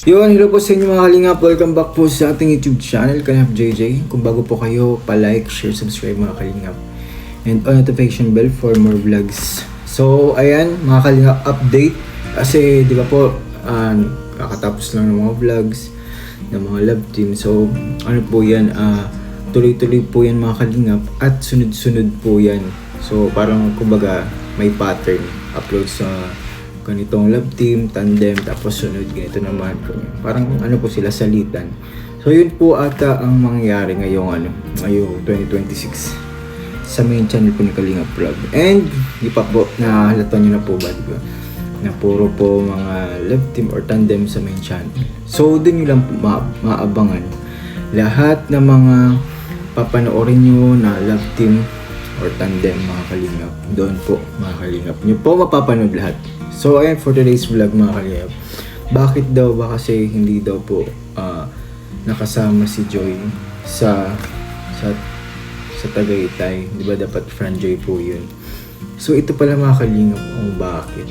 Yun, hello po sa inyo mga kalingap. Welcome back po sa ating YouTube channel, Kalingap JJ. Kung bago po kayo, pa-like, share, subscribe mga kalingap. And on notification bell for more vlogs. So, ayan, mga kalingap update. Kasi, di ba po, kakatapos lang ng mga vlogs, ng mga love team. So, ano po yan, tuloy-tuloy po yan mga kalingap at sunod-sunod po yan. So, parang kumbaga may pattern. Upload sa ganitong love team, tandem, tapos sunod ganito naman. Parang ano po sila salitan. So yun po ata ang mangyayari ngayong ngayong 2026 sa main channel po ni Kalingap Vlog. And di pa po, nahalata nyo na po ba, diba? Na puro po mga love team or tandem sa main channel. So dun nyo lang po maabangan lahat ng mga papanoorin nyo na love team or tandem mga kalingap. Doon po mga kalingap nyo po mapapanood lahat. So ayan, for today's vlog mga kalingap, bakit daw ba kasi hindi daw po nakasama si Joy sa Tagaytay, di ba dapat friend Joy po yun. So ito pala mga kalingap kung bakit.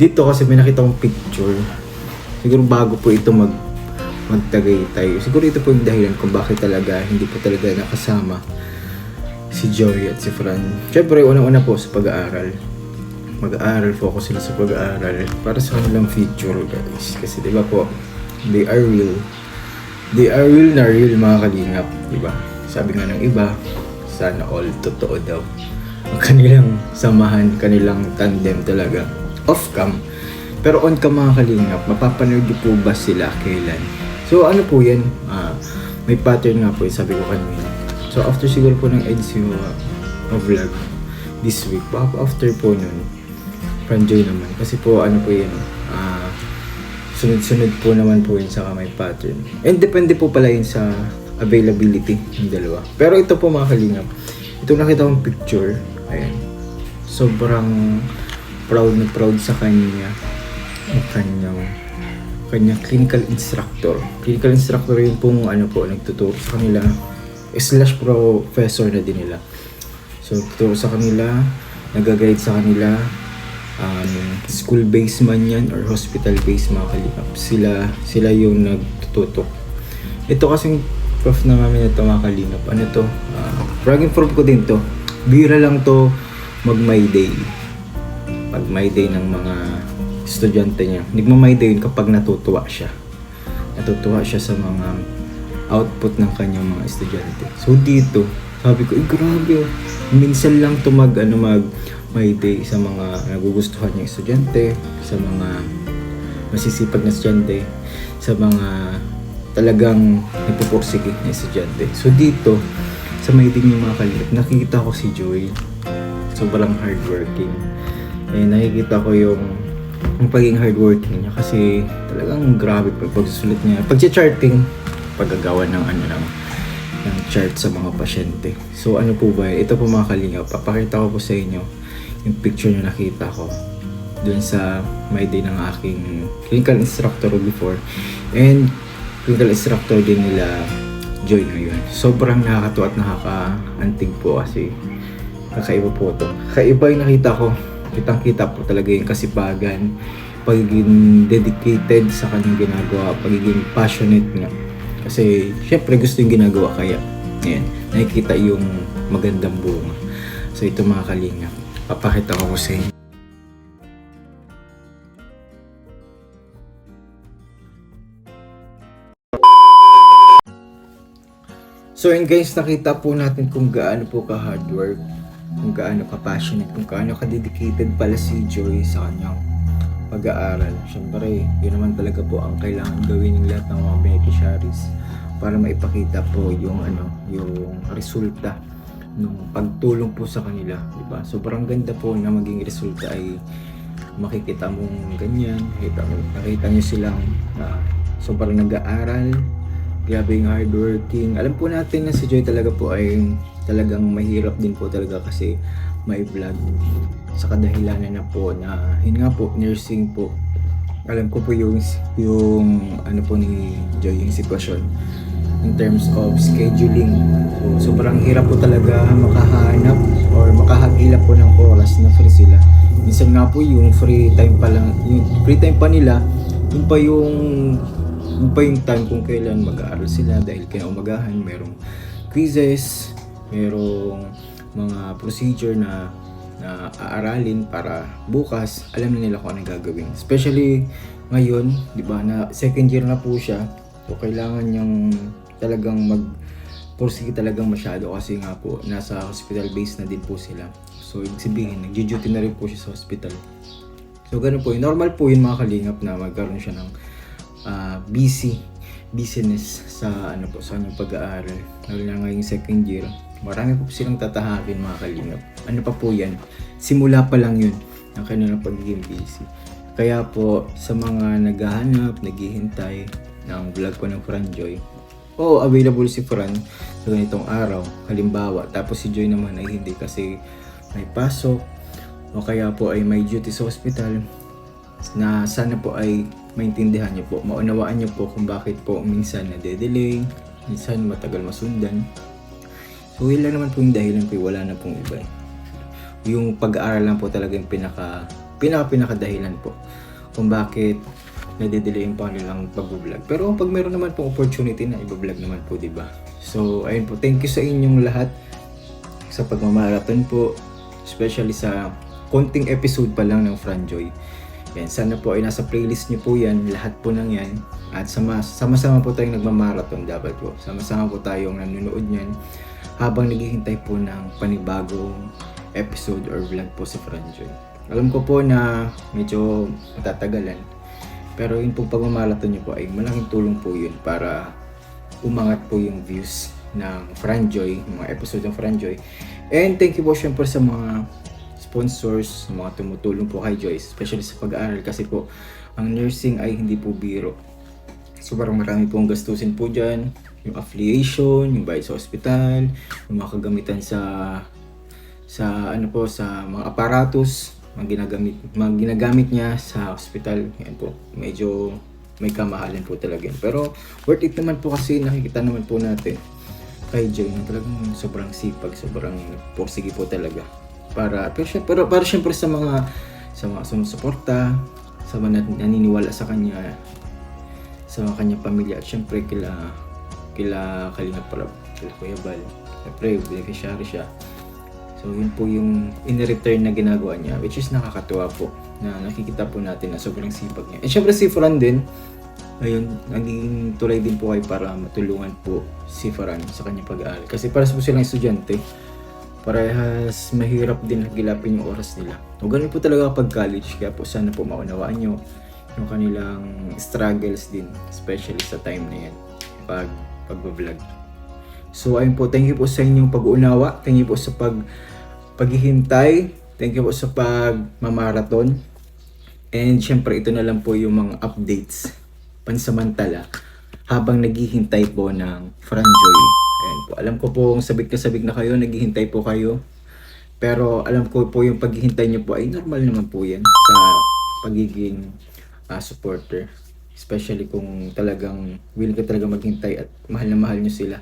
Dito kasi may nakita kong picture, siguro bago po ito mag-Tagaytay. Siguro ito po yung dahilan kung bakit talaga hindi po talaga nakasama si Joy at si Fran. Siyempre unang-una po sa pag-aaral. Mag-aaral, focus sila sa pag-aaral para sa kanilang future guys. Kasi diba po, they are real na real mga kalingap, diba? Sabi nga ng iba, sana all totoo daw ang kanilang samahan, kanilang tandem talaga off cam. Pero on cam mga kalingap, mapapanood po ba sila kailan? So ano po yan, may pattern nga po yung sabi ko kanina. So after siguro po ng EDS yung vlog this week, after po nun Franjoy naman. Kasi po ano po yun, sunod-sunod po naman po yun sa may pattern. And depende po pala yun sa availability ng dalawa. Pero ito po mga kalingap, ito nakita kong picture, ayan. Sobrang proud na proud sa kanya ang kanyang clinical instructor. Clinical instructor yun pong nagtuturo sa kanila, slash professor na din nila. So tuturo sa kanila, nag-guide sa kanila, school-based man yan or hospital-based mga kalingap. Sila yung nagtututok. Ito kasing prof na namin ito mga kalingap. Ano to? Bragging prof ko din to. Bira lang to mag-my day. Pag-my day ng mga estudyante niya. Nagma-my day yun kapag natutuwa siya. Natutuwa siya sa mga output ng kanyang mga estudyante. So dito, sabi ko, grabe oh. Minsan lang to may day sa mga nagugustuhan niyang estudyante, sa mga masisipag na estudyante, sa mga talagang nagpupursige na estudyante. So dito, sa may day ng mga kalingap, nakikita ko si Joy. Sobrang hardworking. Eh, nakikita ko yung pagiging hardworking niya kasi talagang grabe pa pagsusulit niya. Pag-charting, paggagawa ng ng chart sa mga pasyente. So ano po ba? Ito po mga kalingap, papakita ko po sa inyo yung picture na nakita ko dun sa may day ng aking clinical instructor before and clinical instructor din nila Joy ngayon. Sobrang nakakatuwa at nakakaantig po kasi kakaiba po to. Kakaiba yung nakita ko. Kitang-kita po talaga yung kasipagan, pagiging dedicated sa kanyang ginagawa, pagiging passionate nga. Kasi syempre gusto yung ginagawa kaya ayan, nakikita yung magandang bunga. So ito mga kalingap, papakita ko sa inyo. So yun guys, nakita po natin kung gaano po ka hard work, kung gaano ka passionate, kung gaano ka dedicated pala si Joy sa kanyang pag-aaral. Siyempre, yun naman talaga po ang kailangan gawin ng lahat ng mga beneficiaries para maipakita po yung resulta ng pagtulong po sa kanila, di ba? Sobrang ganda po na maging resulta ay makikita mong ganyan, nakita niyo silang sobrang nag-aaral, grabe yung hardworking. Alam po natin na si Joy talaga po ay talagang mahirap din po talaga kasi may vlog sa kadahilanan na po na yun nga po, nursing po. Alam ko po yung po ni Joy yung sitwasyon in terms of scheduling. So sobrang hirap po talaga makahanap or makahagilap po ng oras na free sila. Minsan nga po yung free time pa lang, yung free time pa nila, yun pa yung Yun pa yung time kung kailan mag-aaral sila dahil kinaumagahan merong quizzes, merong mga procedure na aaralin para bukas alam na nila kung ano gagawin. Especially ngayon, di ba, na second year na po siya. So kailangan niyang talagang pursige talagang masyado kasi nga po nasa hospital base na din po sila. So ibig sabihin, nag-duty na rin po siya sa hospital. So ganun po, normal po yun mga kalingap na magkaroon siya ng business sa sa kanyang pag-aaral. Lalo na ngayong second year, marami po silang tatahakin mga kalingap. Ano pa po yan? Simula pa lang yun ng kanilang pagiging busy. Kaya po sa mga naghahanap, naghihintay ng vlog ko ng Franjoy, available si Fran sa ganitong araw, halimbawa. Tapos si Joy naman ay hindi kasi may pasok o kaya po ay may duty sa hospital, na sana po ay maintindihan niyo po, maunawaan niyo po kung bakit po minsan nade-delay, minsan matagal masundan. So yun lang naman po yung dahilan po, wala na pong iba. Yung pag-aaral lang po talaga yung pinaka dahilan po kung bakit nade-delay yung panilang pag-vlog. Pero pag meron naman pong opportunity na i-vlog naman po, di ba? So ayun po, thank you sa inyong lahat sa pagmamarathon po, especially sa konting episode pa lang ng Franjoy. Yan, sana po ay nasa playlist niyo po yan, lahat po ng yan. At sama-sama po tayong nagmamarathon dapat po. Sama-sama po tayong nanonood niyan habang naghihintay po ng panibagong episode or vlog po sa Franjoy. Alam ko po na medyo matatagalan, pero yun po pagmamarathon niyo po ay malaking tulong po yun para umangat po yung views ng Franjoy, mga episode ng Franjoy. And thank you po syempre sa mga sponsors, sa mga tumutulong po kay Joyce, especially sa pag-aaral kasi po ang nursing ay hindi po biro. So parang marami pong gastusin po dyan, yung affiliation, yung bayad sa hospital, yung mga kagamitan sa mga aparatus, mga ginagamit niya sa hospital. Yan po, medyo may kamahalan po talaga. Pero worth it naman po kasi nakikita naman po natin kay Joy na talagang sobrang sipag, sobrang porsige po talaga. Para syempre sa mga sumusuporta, sa mga naniniwala sa kanya, sa mga kanyang pamilya, at syempre kila Kalinga Prab, kila Kuya Bal, syempre beneficiary siya. So yun po yung in-return na ginagawa niya, which is nakakatuwa po na nakikita po natin na sobrang sipag niya. And syempre si Fran din, ayun, naging tulay din po kayo para matulungan po si Fran sa kanyang pag-aaral. Kasi para po silang estudyante, parehas mahirap din hagilapin yung oras nila. O ganun po talaga kapag college, kaya po sana po maunawaan nyo yung kanilang struggles din, especially sa time na yan, pag-vlog. So ayun po, thank you po sa inyong pag-uunawa, thank you po sa paghihintay, thank you po sa pagmamarathon. And syempre ito na lang po yung mga updates pansamantala habang naghihintay po ng Franjoy. Ayan po, alam ko po sabik na kayo, naghihintay po kayo. Pero alam ko po yung paghihintay nyo po ay normal naman po yan sa pagiging supporter. Especially kung talagang willing ka talaga maghintay at mahal na mahal nyo sila.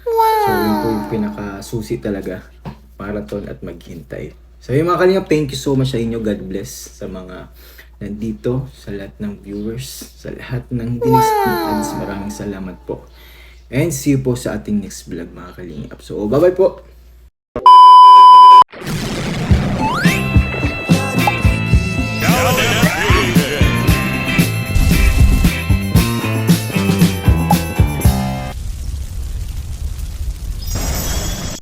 Wow! So yun po yung pinakasusi talaga, marathon at maghintay. So yung mga kalingap, thank you so much sa inyo. God bless sa mga nandito, sa lahat ng viewers, sa lahat ng ads. Maraming salamat po. And see you po sa ating next vlog mga kalingap. So bye bye po!